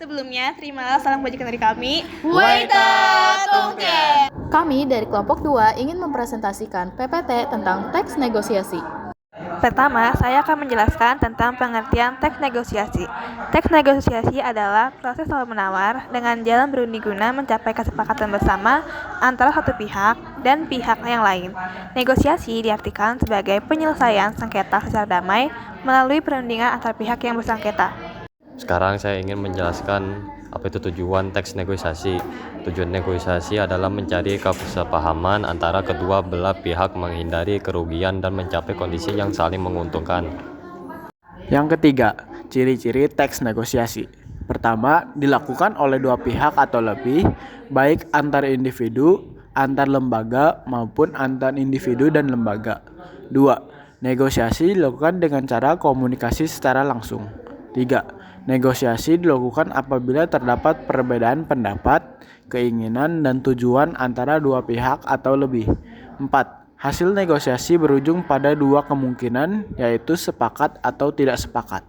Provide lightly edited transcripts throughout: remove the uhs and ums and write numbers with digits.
Sebelumnya, terimalah salam bajikan dari kami. Kami dari kelompok 2 ingin mempresentasikan PPT tentang teks negosiasi. Pertama, saya akan menjelaskan tentang pengertian teks negosiasi. Teks negosiasi adalah proses tawar-menawar dengan jalan berundi guna mencapai kesepakatan bersama antara satu pihak dan pihak yang lain. Negosiasi diartikan sebagai penyelesaian sengketa secara damai melalui perundingan antar pihak yang bersengketa. Sekarang saya ingin menjelaskan apa itu tujuan teks negosiasi. Tujuan negosiasi adalah mencari kesepahaman antara kedua belah pihak, menghindari kerugian dan mencapai kondisi yang saling menguntungkan. Yang ketiga, ciri-ciri teks negosiasi. Pertama, dilakukan oleh dua pihak atau lebih, baik antar individu, antar lembaga, maupun antar individu dan lembaga. 2. Negosiasi dilakukan dengan cara komunikasi secara langsung. 3. Negosiasi dilakukan apabila terdapat perbedaan pendapat, keinginan, dan tujuan antara dua pihak atau lebih. 4. Hasil negosiasi berujung pada dua kemungkinan, yaitu sepakat atau tidak sepakat.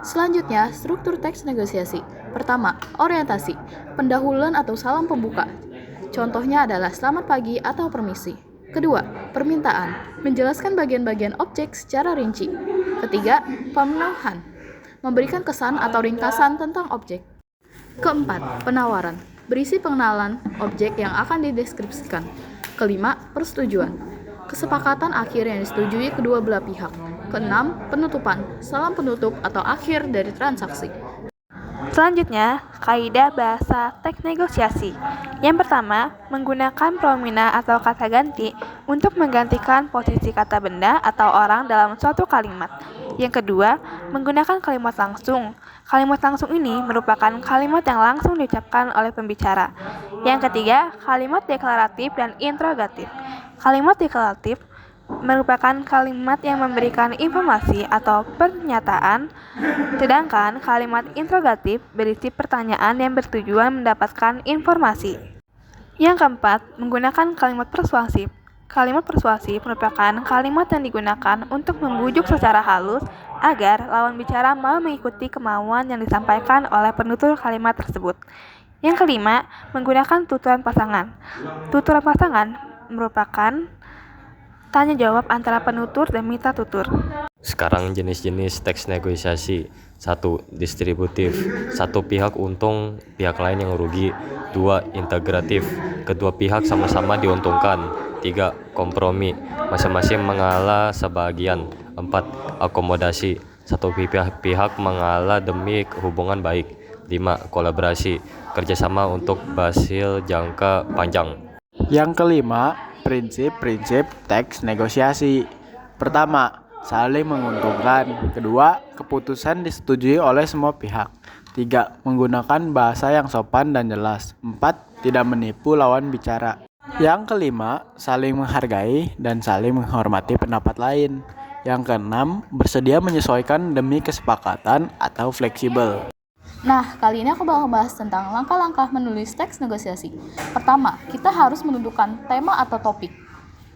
Selanjutnya, struktur teks negosiasi. Pertama, orientasi, pendahuluan atau salam pembuka. Contohnya adalah selamat pagi atau permisi. Kedua, permintaan, menjelaskan bagian-bagian objek secara rinci. Ketiga, pemenuhan, memberikan kesan atau ringkasan tentang objek. Keempat, penawaran, berisi pengenalan objek yang akan dideskripsikan. Kelima, persetujuan, kesepakatan akhir yang disetujui kedua belah pihak. Keenam, penutupan, salam penutup atau akhir dari transaksi. Selanjutnya, kaidah bahasa teks negosiasi. Yang pertama, menggunakan promina atau kata ganti untuk menggantikan posisi kata benda atau orang dalam suatu kalimat. Yang kedua, menggunakan kalimat langsung. Kalimat langsung ini merupakan kalimat yang langsung diucapkan oleh pembicara. Yang ketiga, kalimat deklaratif dan interrogatif. Kalimat deklaratif merupakan kalimat yang memberikan informasi atau pernyataan, sedangkan kalimat interrogatif berisi pertanyaan yang bertujuan mendapatkan informasi. Yang keempat, menggunakan kalimat persuasif. Kalimat persuasif merupakan kalimat yang digunakan untuk membujuk secara halus agar lawan bicara mau mengikuti kemauan yang disampaikan oleh penutur kalimat tersebut. Yang kelima, menggunakan tuturan pasangan. Tuturan pasangan merupakan tanya jawab antara penutur dan mitra tutur. Sekarang jenis-jenis teks negosiasi. 1. Distributif. Satu pihak untung, pihak lain yang rugi. 2. Integratif. Kedua pihak sama-sama diuntungkan. 3. Kompromi. Masing-masing mengalah sebagian. 4. Akomodasi. Satu pihak mengalah demi hubungan baik. 5. Kolaborasi. Kerjasama untuk hasil jangka panjang. Yang kelima, prinsip-prinsip teks negosiasi. Pertama, saling menguntungkan. Kedua, keputusan disetujui oleh semua pihak. 3. Menggunakan bahasa yang sopan dan jelas. 4. Tidak menipu lawan bicara. Yang kelima, saling menghargai dan saling menghormati pendapat lain. Yang keenam, bersedia menyesuaikan demi kesepakatan atau fleksibel. Nah, kali ini aku bakal bahas tentang langkah-langkah menulis teks negosiasi. Pertama, kita harus menentukan tema atau topik.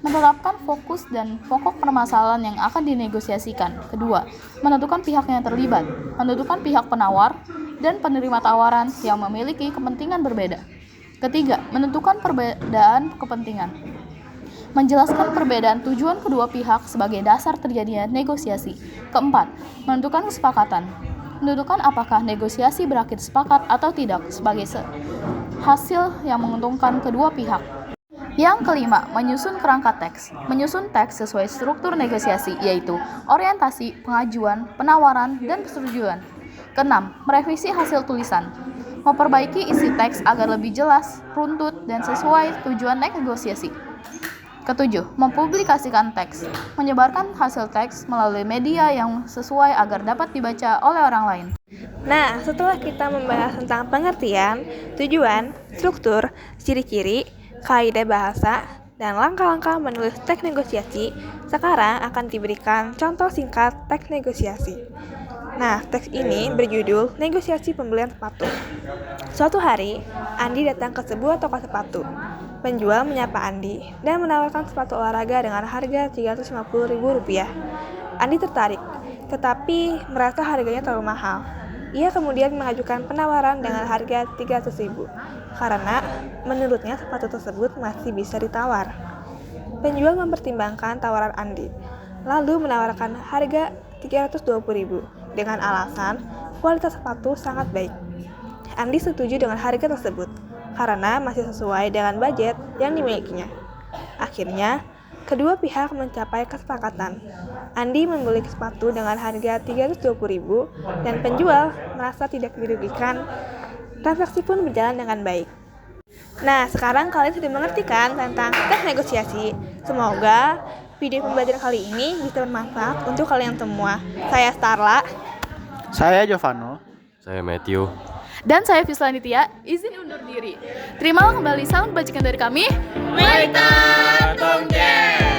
Menetapkan fokus dan pokok permasalahan yang akan dinegosiasikan. Kedua, menentukan pihak yang terlibat. Menentukan pihak penawar dan penerima tawaran yang memiliki kepentingan berbeda. Ketiga, menentukan perbedaan kepentingan. Menjelaskan perbedaan tujuan kedua pihak sebagai dasar terjadinya negosiasi. Keempat, menentukan kesepakatan. Menentukan apakah negosiasi berakhir sepakat atau tidak sebagai hasil yang menguntungkan kedua pihak. Yang kelima, menyusun kerangka teks. Menyusun teks sesuai struktur negosiasi, yaitu orientasi, pengajuan, penawaran, dan persetujuan. Keenam, merevisi hasil tulisan. Memperbaiki isi teks agar lebih jelas, runtut, dan sesuai tujuan negosiasi. Ketujuh, mempublikasikan teks. Menyebarkan hasil teks melalui media yang sesuai agar dapat dibaca oleh orang lain. Nah, setelah kita membahas tentang pengertian, tujuan, struktur, ciri-ciri, kaidah bahasa, dan langkah-langkah menulis teks negosiasi, sekarang akan diberikan contoh singkat teks negosiasi. Nah, teks ini berjudul Negosiasi Pembelian Sepatu. Suatu hari, Andi datang ke sebuah toko sepatu. Penjual menyapa Andi dan menawarkan sepatu olahraga dengan harga Rp350.000. Andi tertarik, tetapi merasa harganya terlalu mahal. Ia kemudian mengajukan penawaran dengan harga 300.000 karena menurutnya sepatu tersebut masih bisa ditawar. Penjual mempertimbangkan tawaran Andi, lalu menawarkan harga 320.000 dengan alasan kualitas sepatu sangat baik. Andi setuju dengan harga tersebut karena masih sesuai dengan budget yang dimilikinya. Akhirnya, kedua pihak mencapai kesepakatan. Andi membeli sepatu dengan harga 320.000 dan penjual merasa tidak dirugikan. Transaksi pun berjalan dengan baik. Nah, sekarang kalian sudah mengerti kan tentang tes negosiasi. Semoga video pembelajaran kali ini bisa bermanfaat untuk kalian semua. Saya Starla. Saya Jovano. Saya Matthew. Dan saya Fisla Nitya, izin undur diri. Terimalah kembali salam kebajikan dari kami. Melita Tongke!